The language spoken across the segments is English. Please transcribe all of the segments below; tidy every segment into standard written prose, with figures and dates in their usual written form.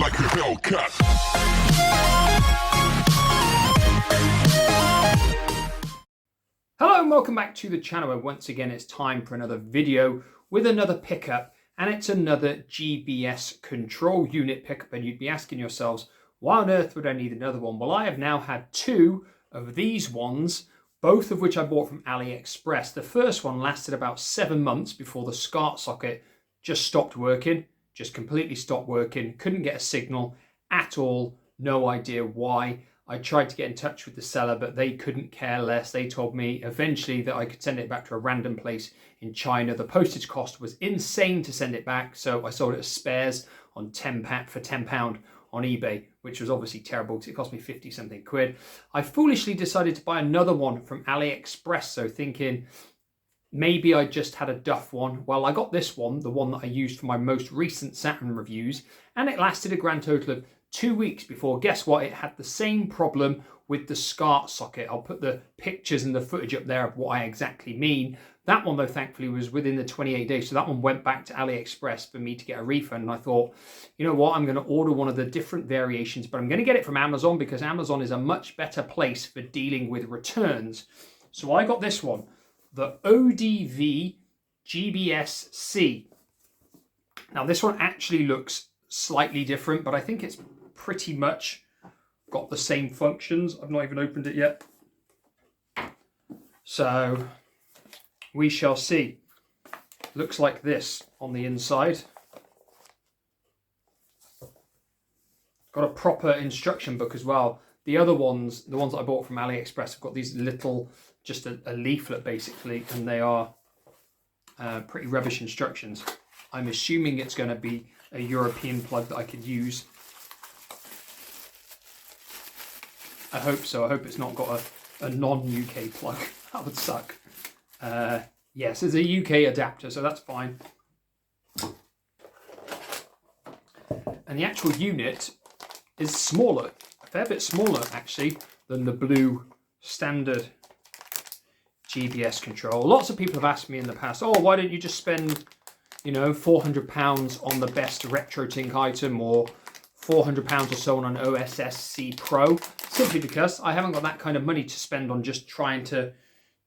like a Hellcat. Hello and welcome back to the channel, where once again it's time for another video with another pickup, and it's another GBS control unit pickup. And you'd be asking yourselves, why on earth would I need another one? Well, I have now had two of these ones, both of which I bought from AliExpress. The first one lasted about 7 months before the SCART socket just stopped working, just completely stopped working, couldn't get a signal at all, no idea why. I tried to get in touch with the seller, but they couldn't care less. They told me eventually that I could send it back to a random place in China. The postage cost was insane to send it back, so I sold it as spares on for £10 on eBay, which was obviously terrible because it cost me 50 something quid. I foolishly decided to buy another one from AliExpress, so thinking maybe I just had a duff one. Well, I got this one, the one that I used for my most recent Saturn reviews, and it lasted a grand total of 2 weeks before, guess what, it had the same problem with the SCART socket. I'll put the pictures and the footage up there of what I exactly mean. That one, though, thankfully was within the 28 days. So that one went back to AliExpress for me to get a refund. And I thought, you know what, I'm going to order one of the different variations, but I'm going to get it from Amazon because Amazon is a much better place for dealing with returns. So I got this one, the ODV GBS-C. Now this one actually looks slightly different, but I think it's pretty much got the same functions. I've not even opened it yet, so we shall see. Looks like this on the inside. Got a proper instruction book as well. The other ones, the ones that I bought from AliExpress, have got these little, just a leaflet basically, and they are pretty rubbish instructions. I'm assuming it's going to be a European plug that I could use. I hope so. I hope it's not got a non-UK plug. That would suck. Yes, it's a UK adapter, so that's fine. And the actual unit is smaller, a fair bit smaller actually than the blue standard GBS control. Lots of people have asked me in the past, oh, why don't you just spend, you know, £400 on the best RetroTink item, or £400 or so on an OSS-C Pro? Simply because I haven't got that kind of money to spend on just trying to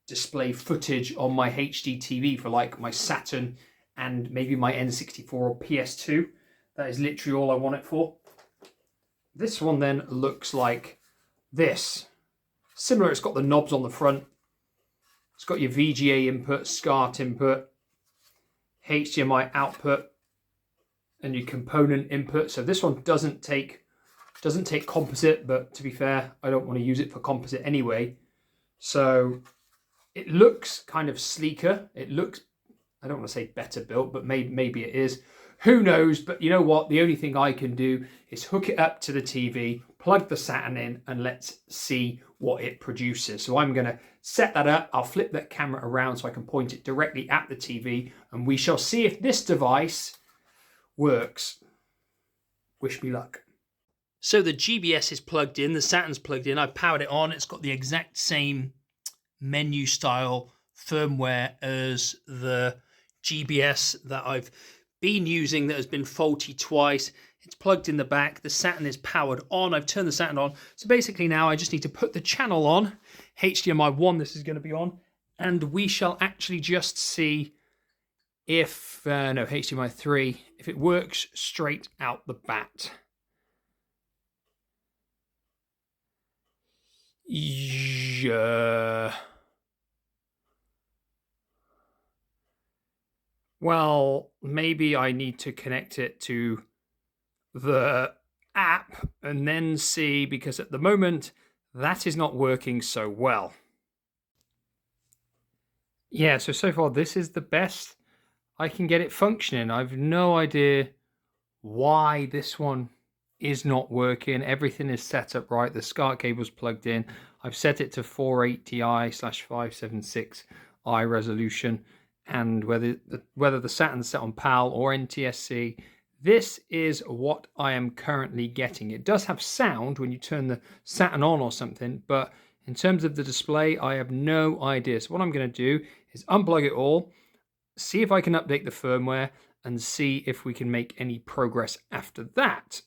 display footage on my HD TV for like my Saturn and maybe my N64 or PS2. That is literally all I want it for. This one then looks like this. Similar, it's got the knobs on the front. It's got your VGA input, SCART input, HDMI output, and your component input. So this one doesn't take composite, but to be fair, I don't want to use it for composite anyway. So it looks kind of sleeker. It looks, I don't want to say better built, but maybe it is. Who knows? But you know what? The only thing I can do is hook it up to the TV, plug the Saturn in, and let's see what it produces. So I'm going to set that up. I'll flip that camera around so I can point it directly at the TV, and we shall see if this device works. Wish me luck. So the GBS is plugged in, the Saturn's plugged in, I've powered it on. It's got the exact same menu style firmware as the GBS that I've been using that has been faulty twice. It's plugged in the back. The Saturn is powered on. I've turned the Saturn on. So basically now I just need to put the channel on. HDMI 1 this is going to be on. And we shall actually just see if, no, HDMI 3, if it works straight out the bat. Yeah. Well, maybe I need to connect it to the app and then see, because at the moment that is not working so well. Yeah, so far this is the best I can get it functioning. I've no idea why this one is not working. Everything is set up right. The SCART cable's plugged in. I've set it to 480i/576i resolution, and whether the Saturn's set on PAL or NTSC, this is what I am currently getting. It does have sound when you turn the Saturn on or something, but in terms of the display, I have no idea. So what I'm going to do is unplug it all, see if I can update the firmware, and see if we can make any progress after that.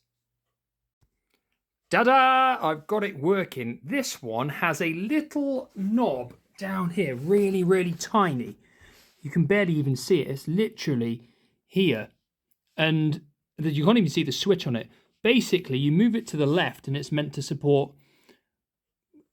Ta-da! I've got it working. This one has a little knob down here, really, really tiny. You can barely even see it. It's literally here. And you can't even see the switch on it. Basically, you move it to the left and it's meant to support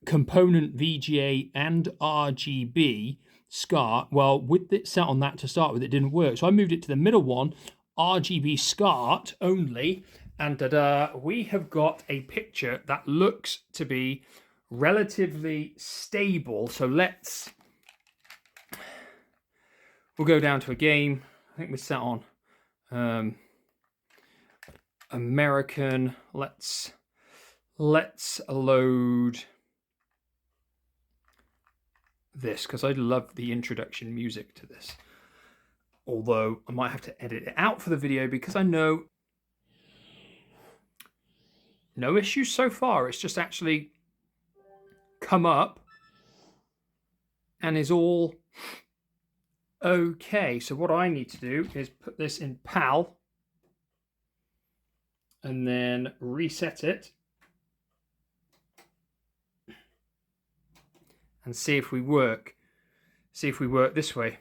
component VGA and RGB SCART. Well, with it set on that to start with, it didn't work. So I moved it to the middle one, RGB SCART only. And ta-da, we have got a picture that looks to be relatively stable. So we'll go down to a game. I think we're set on American. Let's load this, because I love the introduction music to this. Although I might have to edit it out for the video, because I know no issues so far. It's just actually come up and is all okay. So what I need to do is put this in PAL and then reset it and see if we work. See if we work this way.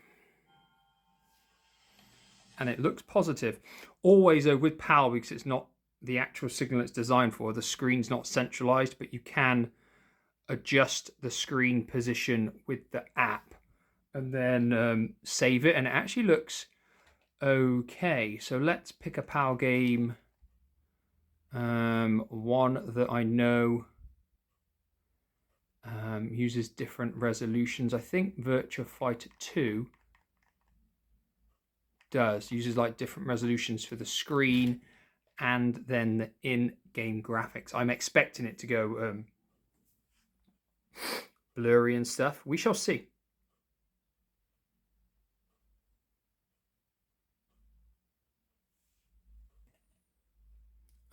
And it looks positive. Always though with PAL, because it's not the actual signal it's designed for, the screen's not centralized, but you can adjust the screen position with the app and then save it, and it actually looks okay. So let's pick a PAL game, one that I know uses different resolutions. I think Virtua Fighter 2 uses like different resolutions for the screen and then the in-game graphics. I'm expecting it to go blurry and stuff. We shall see.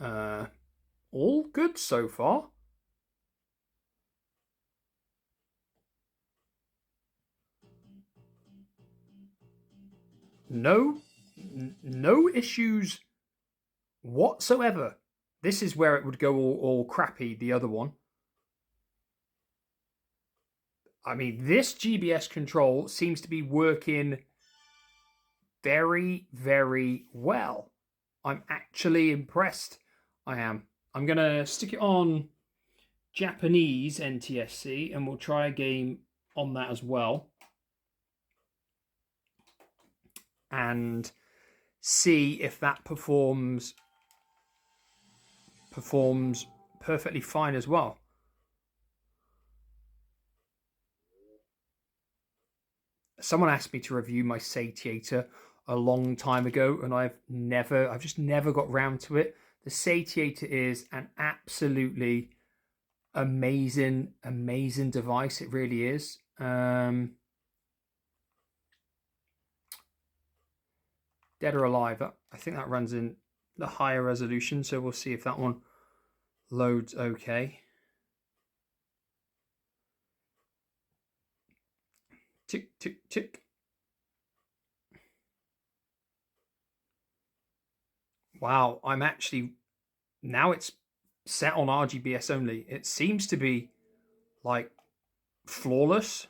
All good so far. No issues whatsoever. This is where it would go all crappy, the other one. I mean, this GBS control seems to be working very, very well. I'm actually impressed. I am. I'm going to stick it on Japanese NTSC and we'll try a game on that as well. And see if that performs perfectly fine as well. Someone asked me to review my Satiator a long time ago, and I've just never got round to it. The Satiator is an absolutely amazing device. It really is. Dead or Alive, I think that runs in the higher resolution, so we'll see if that one loads okay. Tick, tick, tick. Wow, I'm actually, now it's set on RGBS only. It seems to be like flawless.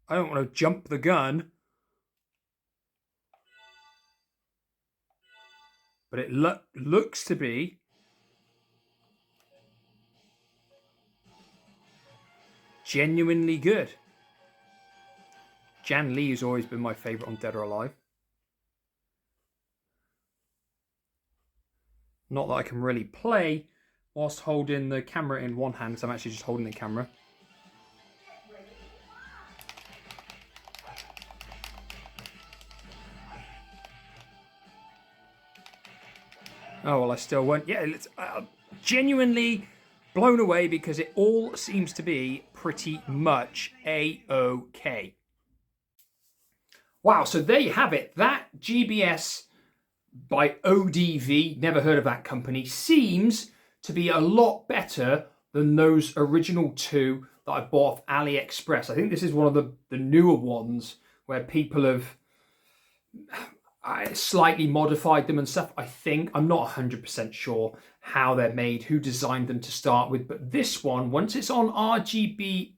I don't want to jump the gun, but it looks to be genuinely good. Jan Lee has always been my favorite on Dead or Alive. Not that I can really play whilst holding the camera in one hand, because I'm actually just holding the camera. Oh, well, I still won't. Yeah, it's genuinely blown away, because it all seems to be pretty much A-OK. Wow, so there you have it. That GBS by ODV, never heard of that company, seems to be a lot better than those original two that I bought off AliExpress. I think this is one of the newer ones where people have, I slightly modified them and stuff, I think. I'm not 100% sure how they're made, who designed them to start with, but this one, once it's on RGB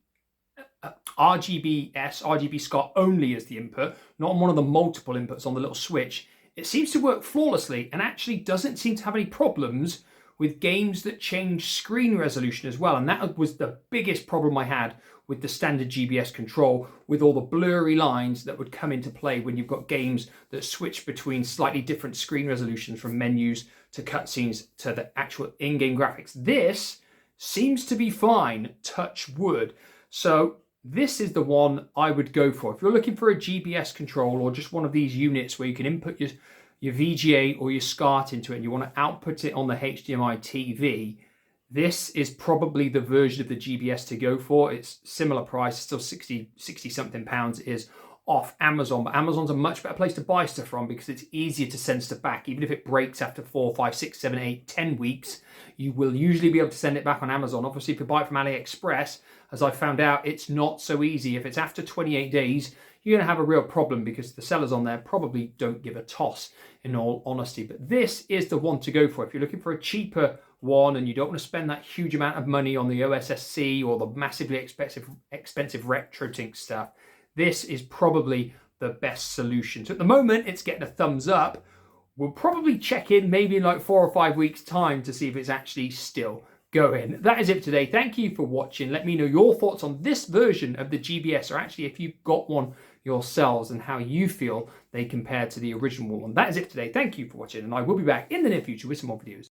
SCART only as the input, not on one of the multiple inputs on the little switch, it seems to work flawlessly and actually doesn't seem to have any problems with games that change screen resolution as well. And that was the biggest problem I had with the standard GBS control, with all the blurry lines that would come into play when you've got games that switch between slightly different screen resolutions, from menus to cutscenes to the actual in-game graphics. This seems to be fine, touch wood. So this is the one I would go for. If you're looking for a GBS control or just one of these units where you can input your VGA or your SCART into it and you want to output it on the HDMI TV, this is probably the version of the GBS to go for. It's similar price, still 60 something pounds. It is off Amazon, but Amazon's a much better place to buy stuff from because it's easier to send stuff back. Even if it breaks after 4, 5, 6, 7, 8, 10 weeks, you will usually be able to send it back on Amazon. Obviously, if you buy it from AliExpress, as I found out, it's not so easy. If it's after 28 days, you're going to have a real problem because the sellers on there probably don't give a toss, in all honesty. But this is the one to go for if you're looking for a cheaper one and you don't want to spend that huge amount of money on the OSSC or the massively expensive RetroTink stuff. This is probably the best solution. So at the moment, it's getting a thumbs up. We'll probably check in maybe in like 4 or 5 weeks' time to see if it's actually still going. That is it for today. Thank you for watching. Let me know your thoughts on this version of the GBS, or actually if you've got one yourselves and how you feel they compare to the original one. That is it for today. Thank you for watching, and I will be back in the near future with some more videos.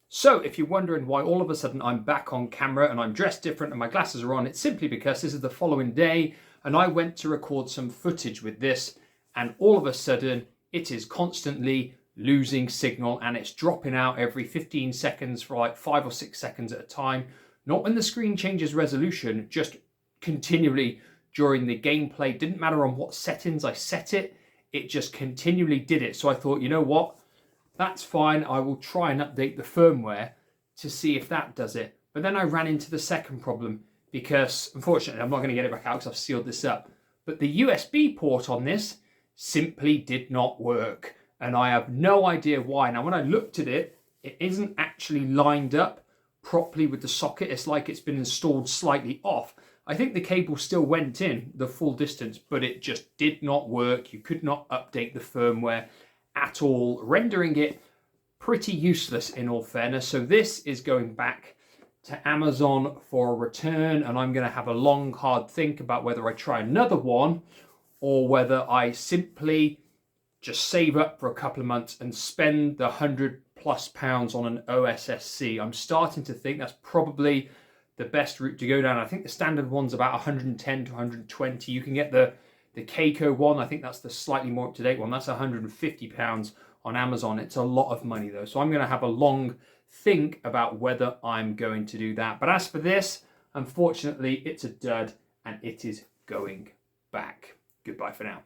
So if you're wondering why all of a sudden I'm back on camera and I'm dressed different and my glasses are on, it's simply because this is the following day and I went to record some footage with this, and all of a sudden it is constantly losing signal and it's dropping out every 15 seconds for like 5 or 6 seconds at a time. Not when the screen changes resolution, just continually during the gameplay. Didn't matter on what settings I set it, it just continually did it. So I thought, you know what? That's fine. I will try and update the firmware to see if that does it. But then I ran into the second problem because, unfortunately, I'm not going to get it back out because I've sealed this up. But the USB port on this simply did not work. And I have no idea why. Now, when I looked at it, it isn't actually lined up properly with the socket. It's like it's been installed slightly off. I think the cable still went in the full distance, but it just did not work. You could not update the firmware at all, rendering it pretty useless in all fairness. So this is going back to Amazon for a return, and I'm going to have a long, hard think about whether I try another one or whether I simply just save up for a couple of months and spend the £100+ on an OSSC. I'm starting to think that's probably the best route to go down. I think the standard one's about 110 to 120. You can get the Keiko one. I think that's the slightly more up-to-date one. That's £150 on Amazon. It's a lot of money though. So I'm going to have a long think about whether I'm going to do that. But as for this, unfortunately, it's a dud and it is going back. Goodbye for now.